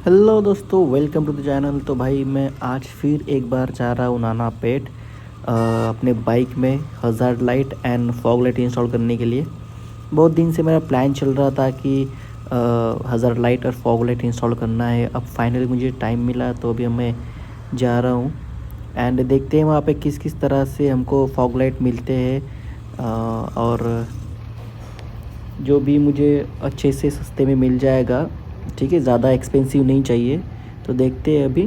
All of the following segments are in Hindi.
हेलो दोस्तों, वेलकम टू द चैनल। तो भाई मैं आज फिर एक बार जा रहा हूँ नाना पेट अपने बाइक में hazard light and fog light install करने के लिए। बहुत दिन से मेरा प्लान चल रहा था कि हज़ार्ड लाइट और फॉग लाइट इंस्टॉल करना है। अब फाइनली मुझे टाइम मिला तो अभी मैं जा रहा हूँ एंड देखते हैं वहाँ पे किस किस तरह से हमको फॉग लाइट मिलते हैं और जो भी मुझे अच्छे से सस्ते में मिल जाएगा। ठीक है, ज़्यादा एक्सपेंसिव नहीं चाहिए। तो देखते हैं अभी।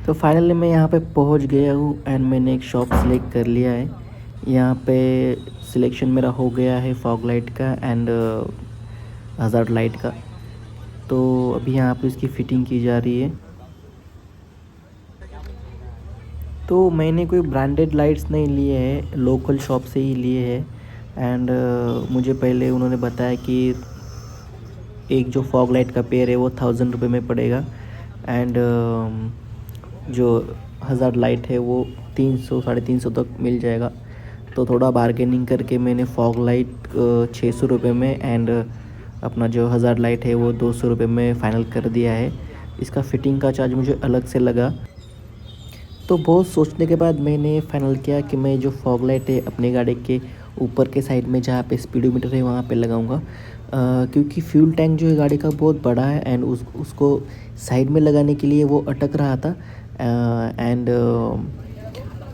तो फाइनली मैं यहाँ पे पहुँच गया हूँ एंड मैंने एक शॉप सेलेक्ट कर लिया है। यहाँ पे सिलेक्शन मेरा हो गया है फॉग लाइट का एंड हज़ार्ड लाइट का। तो अभी यहाँ पे इसकी फ़िटिंग की जा रही है। तो मैंने कोई ब्रांडेड लाइट्स नहीं लिए हैं, लोकल शॉप से ही लिए हैं एंड मुझे पहले उन्होंने बताया कि एक जो फॉग लाइट का पेयर है वो 1000 रुपये में पड़ेगा एंड जो हज़ार्ड लाइट है वो 300 350 तक मिल जाएगा। तो थोड़ा बार्गेनिंग करके मैंने फॉग लाइट 600 रुपये में एंड अपना जो हज़ार्ड लाइट है वो 200 रुपये में फ़ाइनल कर दिया है। इसका फ़िटिंग का चार्ज मुझे अलग से लगा। तो बहुत सोचने के बाद मैंने फ़ाइनल किया कि मैं जो फॉग लाइट है अपने गाड़ी के ऊपर के साइड में जहाँ पे स्पीडोमीटर है वहाँ पे लगाऊंगा, क्योंकि फ्यूल टैंक जो है गाड़ी का बहुत बड़ा है एंड उसको साइड में लगाने के लिए वो अटक रहा था एंड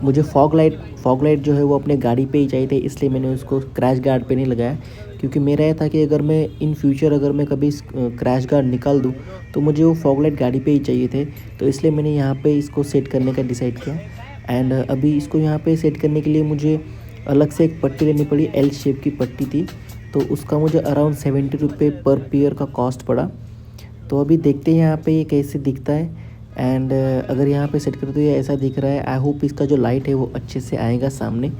मुझे फॉग लाइट जो है वो अपने गाड़ी पे ही चाहिए थे, इसलिए मैंने उसको क्रैश गार्ड पे नहीं लगाया। क्योंकि मेरा यह था कि अगर मैं इन फ्यूचर अगर मैं कभी क्रैश गार्ड निकाल दूँ तो मुझे वो फॉग लाइट गाड़ी पे ही चाहिए थे। तो इसलिए मैंने यहाँ पे इसको सेट करने का डिसाइड किया एंड अभी इसको यहाँ पे सेट करने के लिए मुझे अलग से एक पट्टी लेनी पड़ी। एल शेप की पट्टी थी, तो उसका मुझे अराउंड 70 रुपये पर पेयर का कॉस्ट पड़ा। तो अभी देखते हैं यहाँ पे ये कैसे दिखता है एंड अगर यहाँ पे सेट करें तो ये ऐसा दिख रहा है। आई होप इसका जो लाइट है वो अच्छे से आएगा सामने।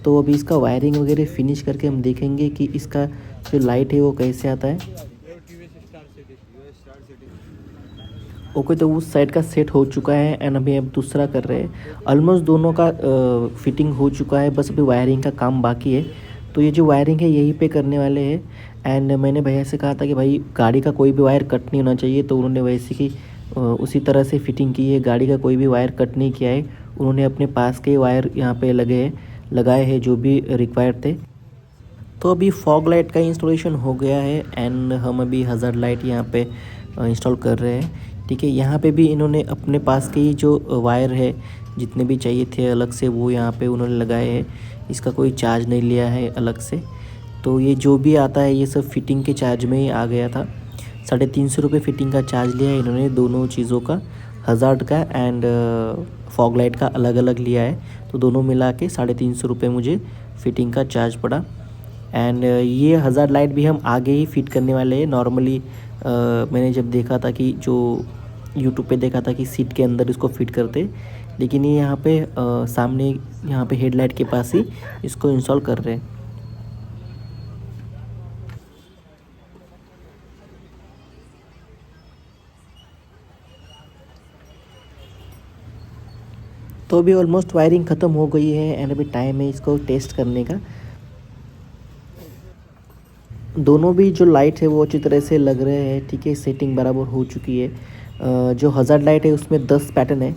तो अभी इसका वायरिंग वगैरह फिनिश करके हम देखेंगे कि इसका जो लाइट है वो कैसे आता है। ओके, तो उस साइड का सेट हो चुका है एंड अभी अब दूसरा कर रहे हैं। ऑलमोस्ट दोनों का फिटिंग हो चुका है, बस अभी वायरिंग का काम बाकी है। तो ये जो वायरिंग है यहीं पे करने वाले हैं एंड मैंने भैया से कहा था कि भाई गाड़ी का कोई भी वायर कट नहीं होना चाहिए, तो उन्होंने वैसे की उसी तरह से फिटिंग की है। गाड़ी का कोई भी वायर कट नहीं किया है, उन्होंने अपने पास के वायर यहाँ पे लगाए हैं जो भी रिक्वायर्ड थे। तो अभी फॉग लाइट का इंस्टॉलेशन हो गया है एंड हम अभी हज़ार्ड लाइट यहाँ पे इंस्टॉल कर रहे हैं। ठीक है, यहाँ पे भी इन्होंने अपने पास के ही जो वायर है जितने भी चाहिए थे अलग से वो यहाँ पे उन्होंने लगाए हैं। इसका कोई चार्ज नहीं लिया है अलग से। तो ये जो भी आता है ये सब फिटिंग के चार्ज में ही आ गया था। 350 रुपये फिटिंग का चार्ज लिया है इन्होंने दोनों चीज़ों का, हज़ार्ड का एंड फॉग लाइट का अलग अलग लिया है। तो दोनों मिला के 350 रुपये मुझे फ़िटिंग का चार्ज पड़ा एंड ये हज़ार्ड लाइट भी हम आगे ही फिट करने वाले हैं। नॉर्मली मैंने जब देखा था कि जो यूट्यूब पे देखा था कि सीट के अंदर इसको फिट करते, लेकिन ये यहाँ पे सामने यहाँ पे हेडलाइट के पास ही इसको इंस्टॉल कर रहे हैं। तो अभी ऑलमोस्ट वायरिंग ख़त्म हो गई है एंड अभी टाइम है इसको टेस्ट करने का। दोनों भी जो लाइट है वो अच्छी तरह से लग रहे हैं। ठीक है, सेटिंग बराबर हो चुकी है। जो हज़ार्ड लाइट है उसमें 10 पैटर्न है।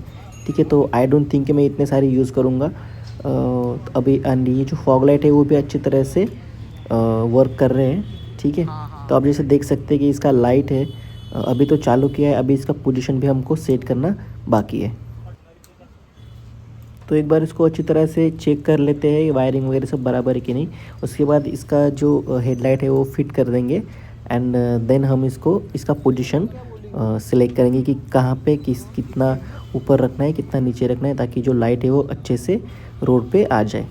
ठीक है, तो आई डोंट थिंक कि मैं इतने सारे यूज़ करूँगा। अभी एंड ये जो फॉग लाइट है वो भी अच्छी तरह से वर्क कर रहे हैं। ठीक है, तो आप जैसे देख सकते हैं कि इसका लाइट है अभी तो चालू किया है, अभी इसका पोजीशन भी हमको सेट करना बाकी है। तो एक बार इसको अच्छी तरह से चेक कर लेते हैं वायरिंग वगैरह सब बराबर है कि नहीं। उसके बाद इसका जो हेडलाइट है वो फिट कर देंगे एंड देन हम इसका पोजीशन सिलेक्ट करेंगे कि कहाँ पे कितना ऊपर रखना है कितना नीचे रखना है, ताकि जो लाइट है वो अच्छे से रोड पे आ जाए।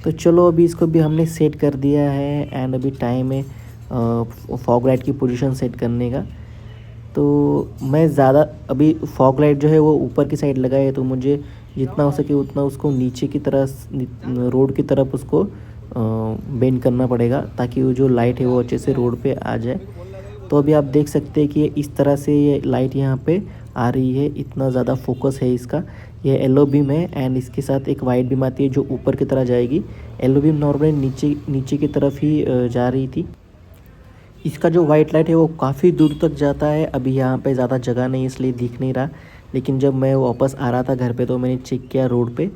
तो चलो अभी इसको भी हमने सेट कर दिया है एंड अभी टाइम है फॉग लाइट की पोजीशन सेट करने का। तो मैं ज़्यादा अभी फॉग लाइट जो है वो ऊपर की साइड लगाए है, तो मुझे जितना हो सके उतना उसको नीचे की तरह रोड की तरफ उसको बेंड करना पड़ेगा, ताकि वो जो लाइट है वो अच्छे से रोड पे आ जाए। तो अभी आप देख सकते हैं कि इस तरह से ये लाइट यहाँ पे आ रही है, इतना ज़्यादा फोकस है इसका। ये येलो बीम है एंड इसके साथ एक वाइट बीम आती है जो ऊपर की तरह जाएगी। येलो बीम नॉर्मली नीचे नीचे की तरफ ही जा रही थी। इसका जो वाइट लाइट है वो काफ़ी दूर तक जाता है। अभी यहाँ पे ज़्यादा जगह नहीं इसलिए दिख नहीं रहा, लेकिन जब मैं वापस आ रहा था घर पे तो मैंने चेक किया रोड पे,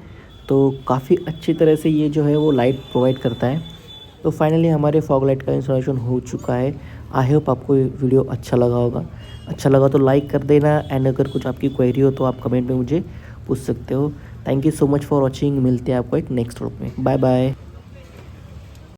तो काफ़ी अच्छी तरह से ये जो है वो लाइट प्रोवाइड करता है। तो फाइनली हमारे फॉग लाइट का इंस्टॉलेशन हो चुका है। आई होप आपको ये वीडियो अच्छा लगा होगा। अच्छा लगा तो लाइक कर देना एंड अगर कुछ आपकी क्वेरी हो तो आप कमेंट में मुझे पूछ सकते हो। Thank you so much for watching. मिलते हैं आपको एक नेक्स्ट व्लॉग में। Bye bye.